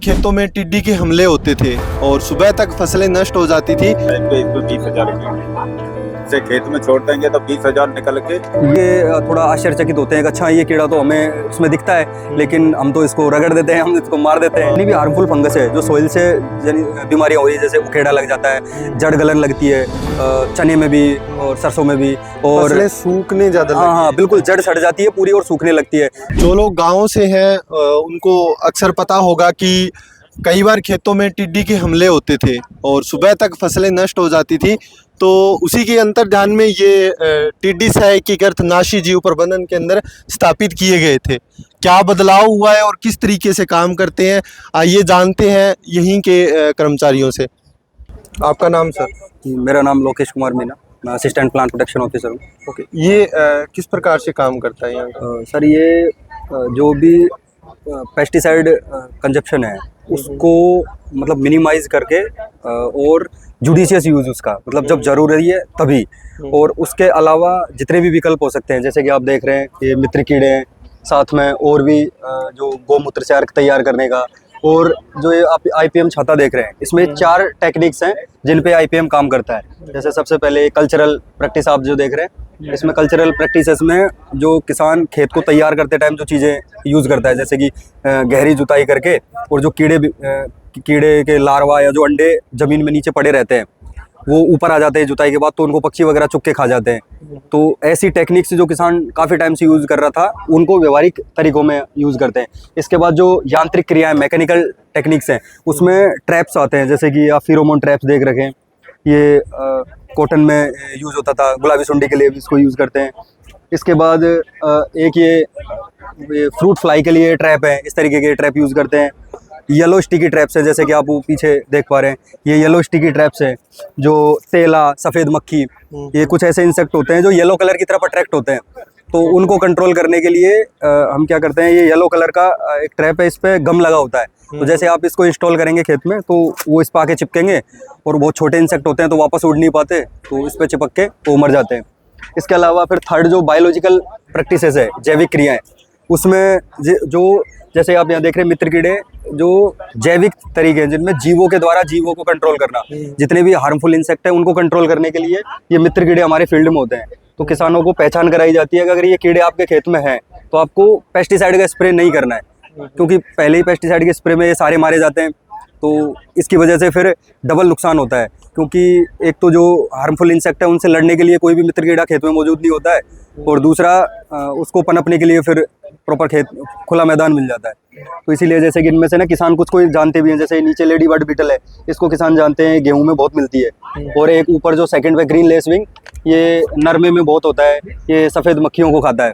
खेतों में टिड्डी के हमले होते थे और सुबह तक फसलें नष्ट हो जाती थी। इसको 20,000 से खेत में छोड़ देंगे तो 20,000 निकल के ये थोड़ा आश्चर्यचकित होते हैं कि अच्छा ये कीड़ा तो हमें उसमें दिखता है, लेकिन हम तो इसको रगड़ देते हैं, हम इसको मार देते हैं। जितनी भी हार्मफुल फंगस है जो सोइल से बीमारियां हो रही है, जैसे उखेड़ा लग जाता है, जड़ गलन लगती है, चने में भी और सरसों में भी, और फसलें सूखने ज्यादा लगती हाँ बिल्कुल जड़ सड़ जाती है पूरी और सूखने लगती है। जो लोग गाँव से हैं उनको अक्सर पता होगा कि कई बार खेतों में टिड्डी के हमले होते थे और सुबह तक फसलें नष्ट हो जाती थी। तो उसी के अंतर्ध्यान में ये टिड्डी सहायक नाशी जीव प्रबंधन के अंदर स्थापित किए गए थे। क्या बदलाव हुआ है और किस तरीके से काम करते हैं, आइए जानते हैं यहीं के कर्मचारियों से। आपका नाम सर? मेरा नाम लोकेश कुमार मीना, मैं असिस्टेंट प्लांट प्रोटेक्शन ऑफिसर हूँ। ओके, ये किस प्रकार से काम करता है यहाँ का? सर ये जो भी पेस्टिसाइड कंजप्शन है उसको मतलब मिनिमाइज करके और जुडिशियस यूज़ उसका, मतलब जब ज़रूरी है तभी, और उसके अलावा जितने भी विकल्प हो सकते हैं, जैसे कि आप देख रहे हैं ये मित्र कीड़े हैं, साथ में और भी जो गोमूत्र से अर्क तैयार करने का, और जो ये आप आईपीएम छाता देख रहे हैं, इसमें 4 टेक्निक्स हैं जिन पे आईपीएम काम करता है। जैसे सबसे पहले कल्चरल प्रैक्टिस आप जो देख रहे हैं, इसमें कल्चरल प्रैक्टिसेस में जो किसान खेत को तैयार करते टाइम जो चीज़ें यूज़ करता है, जैसे कि गहरी जुताई करके, और जो कीड़े के लार्वा या जो अंडे ज़मीन में नीचे पड़े रहते हैं वो ऊपर आ जाते हैं जुताई के बाद, तो उनको पक्षी वगैरह चुग के खा जाते हैं। तो ऐसी टेक्निक्स जो किसान काफ़ी टाइम से यूज़ कर रहा था उनको व्यवहारिक तरीकों में यूज़ करते हैं। इसके बाद जो यांत्रिक क्रियाएं, मैकेनिकल टेक्निक्स हैं, उसमें ट्रैप्स आते हैं, जैसे कि आप फेरोमोन ट्रैप्स देख रखे हैं, ये कॉटन में यूज़ होता था, गुलाबी सुंडी के लिए भी इसको यूज़ करते हैं। इसके बाद एक ये फ्रूट फ्लाई के लिए ट्रैप है, इस तरीके के ट्रैप यूज़ करते हैं। येलो स्टिकी ट्रैप्स है, जैसे कि आप वो पीछे देख पा रहे हैं, ये येलो स्टिकी ट्रैप्स है। जो तेला, सफ़ेद मक्खी, ये कुछ ऐसे इंसेक्ट होते हैं जो येलो कलर की तरफ अट्रैक्ट होते हैं, तो उनको कंट्रोल करने के लिए हम क्या करते हैं, ये येलो कलर का एक ट्रैप है, इस पर गम लगा होता है, तो जैसे आप इसको इंस्टॉल करेंगे खेत में तो वो इस पर आके चिपकेंगे, और बहुत छोटे इंसेक्ट होते हैं तो वापस उड़ नहीं पाते, तो इस पर चिपक के वो मर जाते हैं। इसके अलावा फिर थर्ड जो बायोलॉजिकल प्रैक्टिसेस है, जैविक क्रियाएं, उसमें जो जैसे आप यहाँ देख रहे हैं मित्र कीड़े, जो जैविक तरीके हैं जिनमें जीवों के द्वारा जीवों को कंट्रोल करना, जितने भी हार्मफुल इंसेक्ट हैं उनको कंट्रोल करने के लिए ये मित्र कीड़े हमारे फील्ड में होते हैं। तो किसानों को पहचान कराई जाती है कि अगर ये कीड़े आपके खेत में हैं तो आपको पेस्टिसाइड का स्प्रे नहीं करना है, क्योंकि पहले ही पेस्टिसाइड के स्प्रे में ये सारे मारे जाते हैं, तो इसकी वजह से फिर डबल नुकसान होता है। क्योंकि एक तो जो हार्मफुल इंसेक्ट है उनसे लड़ने के लिए कोई भी मित्र कीड़ा खेत में मौजूद नहीं होता है, और दूसरा उसको पनपने के लिए फिर प्रॉपर खेत खुला मैदान मिल जाता है। तो इसीलिए जैसे कि इनमें से ना किसान कुछ कोई जानते भी हैं, जैसे नीचे लेडी बर्ड बीटल है, इसको किसान जानते हैं गेहूं में बहुत मिलती है, और एक ऊपर जो सेकंड पे ग्रीन लेसविंग, ये नरमे में बहुत होता है, ये सफ़ेद मक्खियों को खाता है,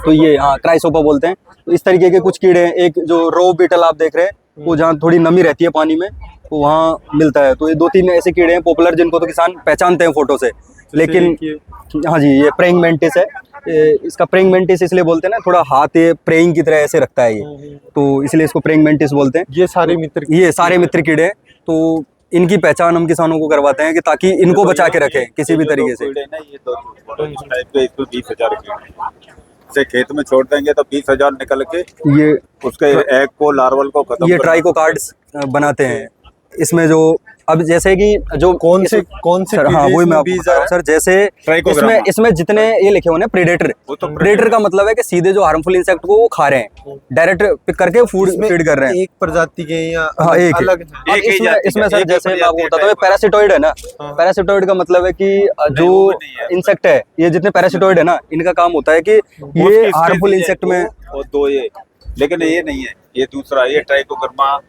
तो ये क्राइसोपा बोलते हैं। तो इस तरीके के कुछ कीड़े हैं। एक जो रो बीटल आप देख रहे हैं, वो जहाँ थोड़ी नमी रहती है पानी में, तो वहाँ मिलता है। तो ये 2-3 ऐसे कीड़े हैं पॉपुलर जिनको तो किसान पहचानते हैं फोटो से। लेकिन हाँ जी, ये प्रेइंग मेंटिस है, इसका प्रेइंग मेंटिस इसलिए बोलते हैं ना, थोड़ा हाथ ये प्रेइंग की तरह ऐसे रखता है ये, तो इसलिए इसको प्रेइंग मेंटिस बोलते हैं। ये सारे मित्र कीड़े हैं, तो इनकी पहचान हम किसानों को करवाते हैं कि ताकि इनको बचा के रखें किसी भी तरीके से। इसको 20,000 से खेत में छोड़ देंगे तो 20,000 निकल के ये उसके एग को, लार्वल को खत्म, ये ट्राइको कार्ड्स बनाते हैं। इसमें जो अब जैसे कि जो कौन से सर, हाँ वही मैं आपको बता रहा हूं सर, जैसे इसमें जितने ये लिखे हुए हैं प्रेडेटर का मतलब है कि सीधे जो हार्मफुल इंसेक्ट को वो खा रहे हैं, डायरेक्ट पिक करके फीड कर रहे हैं। एक प्रजाति के या अलग इसमें सर, जैसे मैं आपको बताता हूँ, पैरासिटोइड है ना, पैरासिटोइड का मतलब है कि जो इंसेक्ट है, ये जितने पैरासिटोइड है ना, इनका काम होता है कि ये हार्मफुल इंसेक्ट में, दो ये, लेकिन ये नहीं है, ये दूसरा, ये ट्राइकोग्रामा।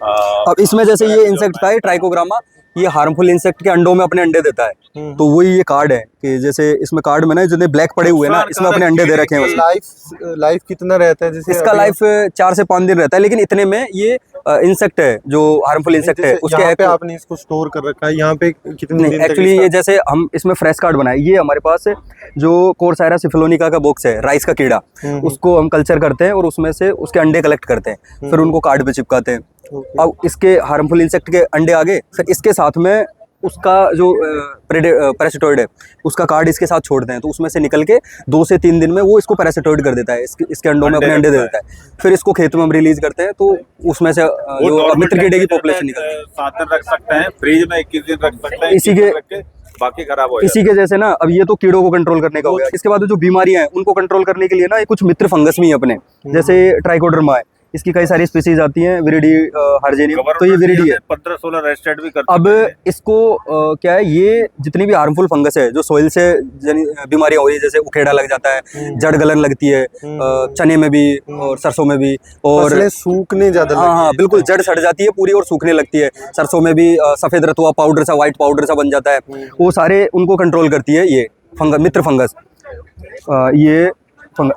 अब इसमें जैसे ये इंसेक्ट था, ये ट्राइकोग्रामा, ये हार्मफुल इंसेक्ट के अंडों में अपने अंडे देता है, तो वही ये कार्ड है कि जैसे इसमें कार्ड में ना जितने ब्लैक पड़े हुए हैं ना, इसमें अपने अंडे दे रखे हैं। लाइफ कितना रहता है? जैसे इसका लाइफ 4 से 5 दिन रहता है, लेकिन इतने में ये इंसेक्ट है जो हार्मफुल इंसेक्ट है, उसके यहाँ पे आपने इसको स्टोर कर रखा है, यहाँ पे कितने दिन? एक्चुअली ये जैसे हम इसमें फ्रेश कार्ड बनाए, ये हमारे पास जो कोर्सायरा सिफिलोनिका का बॉक्स है, राइस का कीड़ा, उसको हम कल्चर करते हैं और उसमें से उसके अंडे कलेक्ट करते हैं, फिर उनको कार्ड पे चिपकाते हैं। अब इसके हार्मफुल इंसेक्ट के अंडे आ गए, फिर इसके साथ में उसका जो पैरासिटोइड है उसका कार्ड इसके साथ छोड़ते हैं, तो उसमें से निकल के 2 से 3 दिन में वो इसको पैरासिटोइड कर देता है, इसके अंडों में अपने अंडे दे देता है। फिर इसको खेत में हम रिलीज करते हैं, तो उसमें से जो मित्र कीड़े की पॉपुलेशन निकलती है। 7 दिन रख सकते हैं, फ्रीज में 21 दिन रख सकते हैं, इसी के रख के बाकी खराब हो इसी के जैसे ना, अब ये तो कीड़ों को कंट्रोल करने का हो गया। इसके बाद जो बीमारियां हैं उनको कंट्रोल करने के लिए ना, ये कुछ मित्र फंगस भी हैं अपने, जैसे ट्राइकोडर्मा है, इसकी कई सारी स्पीसीज आती हैं, विरिडी हार्जेनियम, तो ये विरिडी है। 15-16 रजिस्टर्ड भी करते अब इसको क्या है, ये जितनी भी हार्मफुल फंगस है जो सोइल से बीमारियां हो रही है, जैसे उखेड़ा लग जाता है, जड़ गलन लगती है, चने में भी और सरसों में भी, और फसलें सूखने ज्यादा हाँ हाँ बिल्कुल, जड़ सड़ जाती है पूरी और सूखने लगती है। सरसों में भी सफेद रतुआ पाउडर सा, व्हाइट पाउडर सा बन जाता है, वो सारे उनको कंट्रोल करती है ये फंगस, मित्र फंगस। ये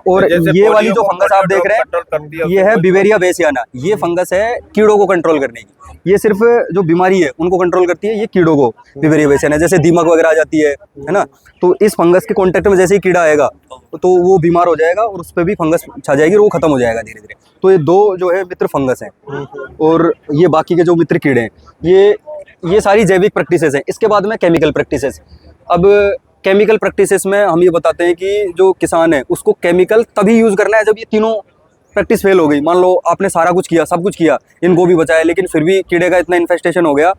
और ये वाली जो फंगस आप देख रहे हैं, ये है बिवेरिया बेसियाना। ये फंगस है कीड़ों को कंट्रोल करने की, ये सिर्फ जो बीमारी है उनको कंट्रोल करती है, ये कीड़ों को बिवेरिया बेसियाना, जैसे दीमक वगैरह आ जाती है ना, तो इस फंगस के कांटेक्ट में जैसे ही कीड़ा आएगा तो वो बीमार हो जाएगा और उस पर भी फंगस छा जाएगी और वो खत्म हो जाएगा धीरे धीरे। तो ये 2 जो है मित्र फंगस हैं, और ये बाकी के जो मित्र कीड़े हैं, ये सारी जैविक प्रैक्टिसेस हैं। इसके बाद में केमिकल प्रैक्टिसेस। अब केमिकल प्रैक्टिसेस में हम ये बताते हैं कि जो किसान है उसको केमिकल तभी यूज़ करना है जब ये तीनों प्रैक्टिस फेल हो गई। मान लो आपने सारा कुछ किया, सब कुछ किया, इनको भी बचाया, लेकिन फिर भी कीड़े का इतना इन्फेस्टेशन हो गया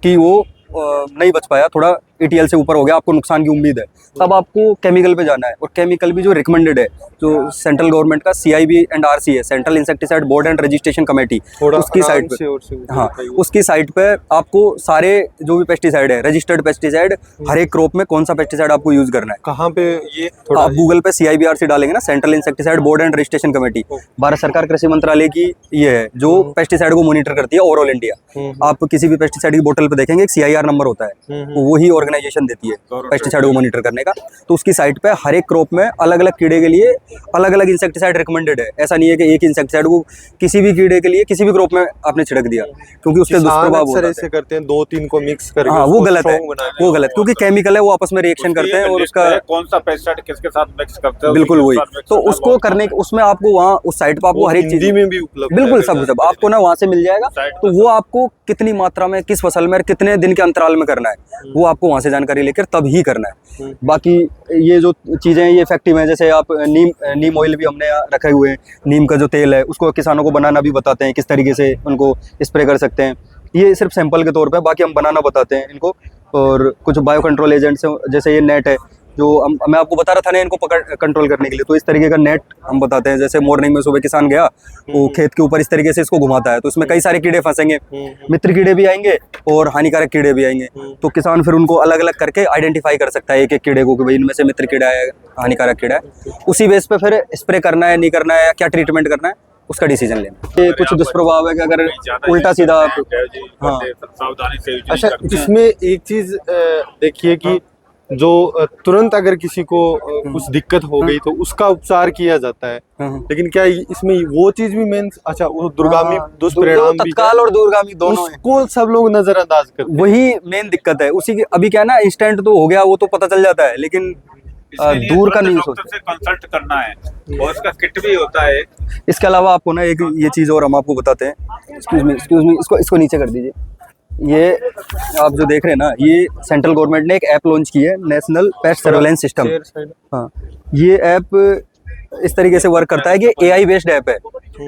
कि वो नहीं बच पाया, थोड़ा ETL से ऊपर हो गया, आपको नुकसान की उम्मीद है, तब आपको केमिकल पे जाना है। और केमिकल भी जो रिकमेंडेड है, जो सेंट्रल गवर्नमेंट का CIB एंड RC है, central insecticide board and registration committee, उसकी साइट पे, हाँ उसकी साइट पे आपको सारे जो भी पेस्टिसाइड है, रजिस्टर्ड पेस्टिसाइड, हर एक क्रॉप में कौन सा पेस्टिसाइड आपको यूज करना है। कहाँ पे ये थोड़ा आप गूगल पे CIB RC डालेंगे ना, central insecticide board and registration committee, Bharat सरकार कृषि मंत्रालय की ये है जो पेस्टिसाइड को मॉनिटर करती है ओवरऑल इंडिया। आप किसी भी पेस्टिसाइड की बोतल पे देखेंगे एक CIR नंबर होता है, वही ऑर्गेनाइजेशन देती है पेस्टिसाइड को मॉनिटर करने का। तो उसकी साइट पे हर एक क्रॉप में अलग अलग कीड़े के लिए अलग अलग इंसेक्टिसाइड रिकमेंडेड है। ऐसा नहीं है कि एक इंसेक्टिसाइड को किसी भी कीड़े के लिए किसी भी क्रॉप में आपने छिड़क दिया, क्योंकि उसके दुष्प्रभाव होते हैं। ऐसे करते हैं 2-3 को मिक्स करके, हाँ वो गलत है, वो गलत, क्योंकि केमिकल है, वो आपस में रिएक्शन करते हैं और उसका कौन सा पेस्टिसाइड किसके साथ मिक्स करते हैं, बिल्कुल वही। तो उसको करने उसमें आपको वहाँ उस साइट पर आपको हर एक चीज में भी उपलब्ध, बिल्कुल सब आपको ना वहाँ से मिल जाएगा। तो वो आपको कितनी मात्रा में, किस फसल में, कितने दिन के अंतराल में करना है, वो आपको वहाँ से जानकारी लेकर तब ही करना है। बाकी ये जो चीज़ें हैं ये इफेक्टिव हैं, जैसे आप नीम ऑयल भी हमने यहाँ रखे हुए हैं, नीम का जो तेल है उसको किसानों को बनाना भी बताते हैं, किस तरीके से उनको स्प्रे कर सकते हैं। ये सिर्फ सैंपल के तौर पे, बाकी हम बनाना बताते हैं इनको। और कुछ बायो कंट्रोल एजेंट्स हैं, जैसे ये नेट है जो मैं आपको बता रहा था ना, इनको पकड़ कंट्रोल करने के लिए, तो इस तरीके का नेट हम बताते हैं। जैसे मॉर्निंग में सुबह किसान गया, वो खेत के ऊपर इस तरीके से इसको घुमाता है, तो इसमें कई सारे कीड़े फंसेंगे, मित्र कीड़े भी आएंगे और हानिकारक कीड़े भी आएंगे। तो किसान फिर उनको अलग अलग करके आइडेंटिफाई कर सकता है एक एक कीड़े को, कि भाई इनमें से मित्र कीड़ा है, हानिकारक कीड़ा है। उसी बेस पे फिर स्प्रे करना है, नहीं करना है, या क्या ट्रीटमेंट करना है, उसका डिसीजन लेना। ये कुछ दुष्प्रभाव है कि अगर उल्टा सीधा हाँ। सावधानी से। अच्छा, इसमें एक चीज देखिए कि जो तुरंत अगर किसी को कुछ दिक्कत हो गई तो उसका उपचार किया जाता है, लेकिन क्या इसमें वो चीज भी मेन, अच्छा वो दुर्गामी दुष्परिणाम भी, तत्काल और दूरगामी दोनों हैं, उसको सब लोग नजरअंदाज करते हैं। वही मेन दिक्कत है उसी की। अभी क्या है ना, इंस्टेंट तो हो गया, वो तो पता चल जाता है, लेकिन दूर का नहीं सोचते। से कंसल्ट करना है और उसका किट भी होता है। इसके अलावा आपको ना एक ये चीज और हम आपको बताते हैं, एक्सक्यूज मी, इसको नीचे कर दीजिए। ये आप जो देख रहे हैं ना, ये सेंट्रल गवर्नमेंट ने एक ऐप लॉन्च की है, नेशनल पेस्ट सर्वेलेंस सिस्टम। हाँ, ये ऐप इस तरीके से वर्क करता है कि AI बेस्ड ऐप है।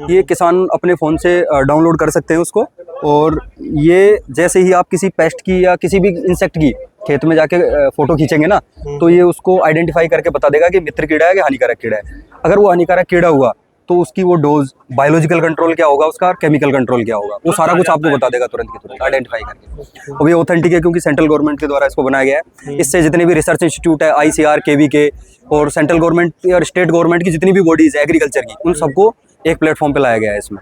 ये किसान अपने फ़ोन से डाउनलोड कर सकते हैं उसको, और ये जैसे ही आप किसी पेस्ट की या किसी भी इंसेक्ट की खेत में जाके फोटो खींचेंगे ना, तो ये उसको आइडेंटिफाई करके बता देगा कि मित्र कीड़ा है कि हानिकारक कीड़ा है। अगर वो हानिकारक कीड़ा हुआ तो उसकी वो डोज, बायोलॉजिकल कंट्रोल क्या होगा उसका, और केमिकल कंट्रोल क्या होगा, वो सारा कुछ आपको बता देगा तुरंत की तुरंत आइडेंटिफाई करके। और ये ऑथेंटिक है क्योंकि सेंट्रल गवर्नमेंट के द्वारा इसको बनाया गया है। इससे जितने भी रिसर्च इंस्टीट्यूट है, ICR, KVK और सेंट्रल गवर्नमेंट और स्टेट गवर्नमेंट की जितनी भी बॉडीज है एग्रीकल्चर की, उन सबको एक प्लेटफॉर्म पे लाया गया है इसमें।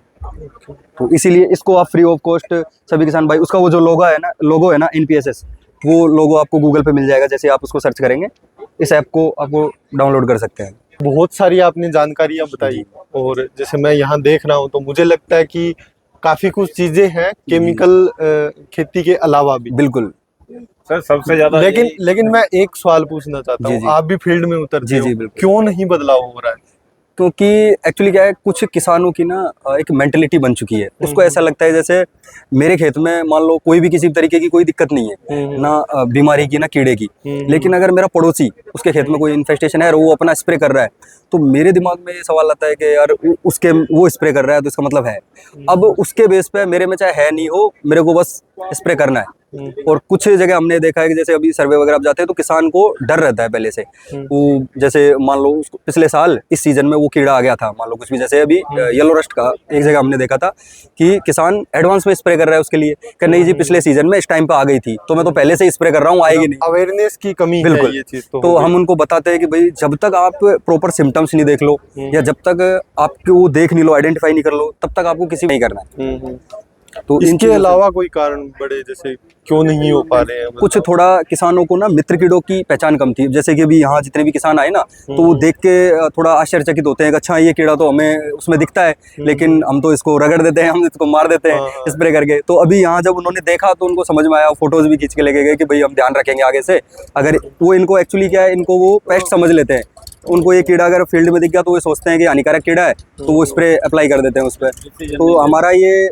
तो इसीलिए इसको आप फ्री ऑफ कॉस्ट सभी किसान भाई, उसका वो जो लोगो है ना NPSS, वो लोगो आपको गूगल पे मिल जाएगा। जैसे आप उसको सर्च करेंगे, इस ऐप को आपको डाउनलोड कर सकते हैं। बहुत सारी आपने जानकारियां बताई, और जैसे मैं यहाँ देख रहा हूँ तो मुझे लगता है कि काफी कुछ चीजें हैं केमिकल खेती के अलावा भी। बिल्कुल सर, सबसे ज्यादा लेकिन मैं एक सवाल पूछना चाहता हूँ, आप भी फील्ड में उतरते हो, बिल्कुल। क्यों नहीं बदलाव हो रहा है? क्योंकि एक्चुअली क्या है, कुछ किसानों की ना एक मेंटलिटी बन चुकी है। उसको ऐसा लगता है जैसे मेरे खेत में मान लो कोई भी किसी तरीके की कोई दिक्कत नहीं है, ना बीमारी की ना कीड़े की, लेकिन अगर मेरा पड़ोसी उसके खेत में कोई इन्फेस्टेशन है और वो अपना स्प्रे कर रहा है, तो मेरे दिमाग में ये सवाल आता है कि यार उसके वो स्प्रे कर रहा है तो इसका मतलब है। अब उसके बेस पे मेरे में चाहे है नहीं हो, मेरे को बस स्प्रे करना है। और कुछ जगह हमने देखा है कि जैसे अभी सर्वे वगैरह आप जाते हैं तो किसान को डर रहता है पहले से। वो जैसे मान लो पिछले साल इस सीजन में वो कीड़ा आ गया था, मान लो कुछ भी, जैसे अभी येलो रस्ट का एक जगह हमने देखा था कि किसान एडवांस में स्प्रे कर रहा है उसके लिए कि नहीं जी पिछले सीजन में इस टाइम पे आ गई थी तो मैं तो पहले से ही स्प्रे कर रहा हूँ, आएगी नहीं। अवेयरनेस की कमी है ये चीज तो हम उनको बताते हैं कि भाई जब तक आप प्रॉपर सिम्टम्स नहीं देख लो या जब तक आपको वो देख नहीं लो, आइडेंटिफाई नहीं कर लो, तब तक आपको किसी नहीं करना है। तो इसके अलावा कोई कारण बड़े जैसे क्यों नहीं हो पा रहे हैं? कुछ थोड़ा किसानों को ना मित्र कीड़ों की पहचान कम थी। जैसे कि अभी यहाँ जितने भी किसान आए ना, तो वो देख के थोड़ा आश्चर्यचकित होते हैं कि अच्छा ये कीड़ा तो हमें उसमें दिखता है, लेकिन हम तो इसको रगड़ देते हैं, हम इसको मार देते हैं स्प्रे करके। तो अभी यहाँ जब उन्होंने देखा तो उनको समझ में आया, फोटोज भी खींच के लेके गए कि भाई हम ध्यान रखेंगे आगे से। अगर वो इनको एक्चुअली क्या है, इनको वो पेस्ट समझ लेते हैं, उनको ये कीड़ा अगर फील्ड में दिख गया तो वो सोचते हैं कि हानिकारक कीड़ा है, तो वो स्प्रे अप्लाई कर देते हैं उस पर। तो हमारा ये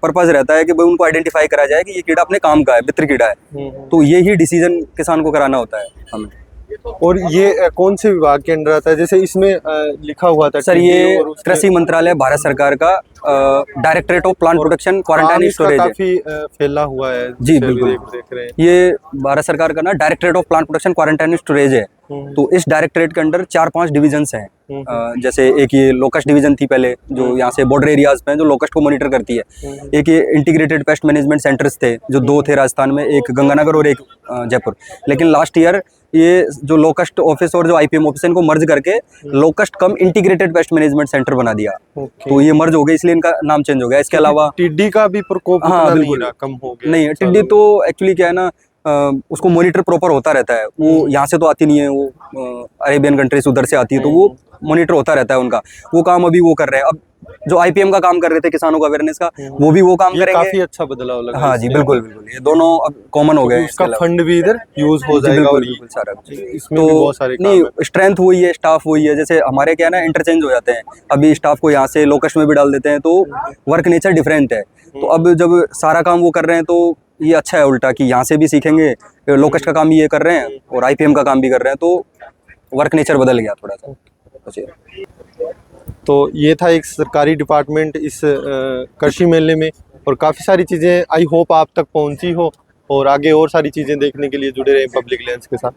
पर्पज रहता है कि भाई उनको आइडेंटिफाई करा जाए कि ये कीड़ा अपने काम का है, मित्र कीड़ा है। तो ये ही डिसीजन किसान को कराना होता है हमें। और ये कौन से विभाग के अंडर आता है? जैसे इसमें लिखा हुआ था सर, ये कृषि मंत्रालय भारत सरकार का directorate of plant protection quarantine and storage काफी फैला हुआ है जी बिल्कुल। देख रहे हैं ये भारत सरकार का ना directorate of plant protection quarantine and storage है। तो इस डायरेक्टरेट के अंडर 4-5 डिविजन्स हैं। जैसे एक ये लोकस्ट डिवीजन थी पहले, जो यहाँ से बॉर्डर एरियाज पे जो लोकस्ट को मॉनिटर करती है। एक ये इंटीग्रेटेड पेस्ट मैनेजमेंट सेंटर्स थे, जो 2 थे राजस्थान में, एक गंगानगर और एक जयपुर। लेकिन लास्ट ईयर ये जो लोकस्ट ऑफिस और जो आईपीएम ऑफिस है, इनको मर्ज करके लोकस्ट कम इंटीग्रेटेड पेस्ट मैनेजमेंट सेंटर बना दिया। तो ये मर्ज हो गया, इसलिए इनका नाम चेंज हो गया। इसके अलावा टिड्डी का भी प्रकोप बिल्कुल कम हो गया। नहीं, टिड्डी तो एक्चुअली क्या है ना, उसको मॉनिटर प्रॉपर होता रहता है। वो यहाँ से तो आती नहीं है, वो अरेबियन कंट्रीज उधर से आती है, तो वो मॉनिटर होता रहता है उनका। वो काम अभी वो कर रहे हैं। अब जो आईपीएम का काम कर रहे थे किसानों का अवेयरनेस का, वो भी वो काम करेंगे। काफी अच्छा बदलाव लगा। हाँ जी बिल्कुल बिल्कुल, ये दोनों अब कॉमन हो गए। उसका फंड भी इधर यूज हो जाएगा और बिल्कुल सारा इसमें भी बहुत सारे काम नहीं, है। स्ट्रेंथ वही है, स्टाफ वही है। जैसे हमारे क्या है ना, इंटरचेंज हो जाते हैं। अभी स्टाफ को यहाँ से लोकस्ट में भी डाल देते हैं, तो वर्क नेचर डिफरेंट है। तो अब जब सारा काम वो कर रहे हैं तो ये अच्छा है उल्टा, कि यहाँ से भी सीखेंगे, लोकस्ट का काम भी ये कर रहे हैं और आईपीएम का काम भी कर रहे हैं, तो वर्क नेचर बदल गया थोड़ा सा। तो ये था एक सरकारी डिपार्टमेंट इस कृषि मेले में, और काफ़ी सारी चीज़ें आई होप आप तक पहुंची हो, और आगे और सारी चीज़ें देखने के लिए जुड़े रहें पब्लिक लेंस के साथ।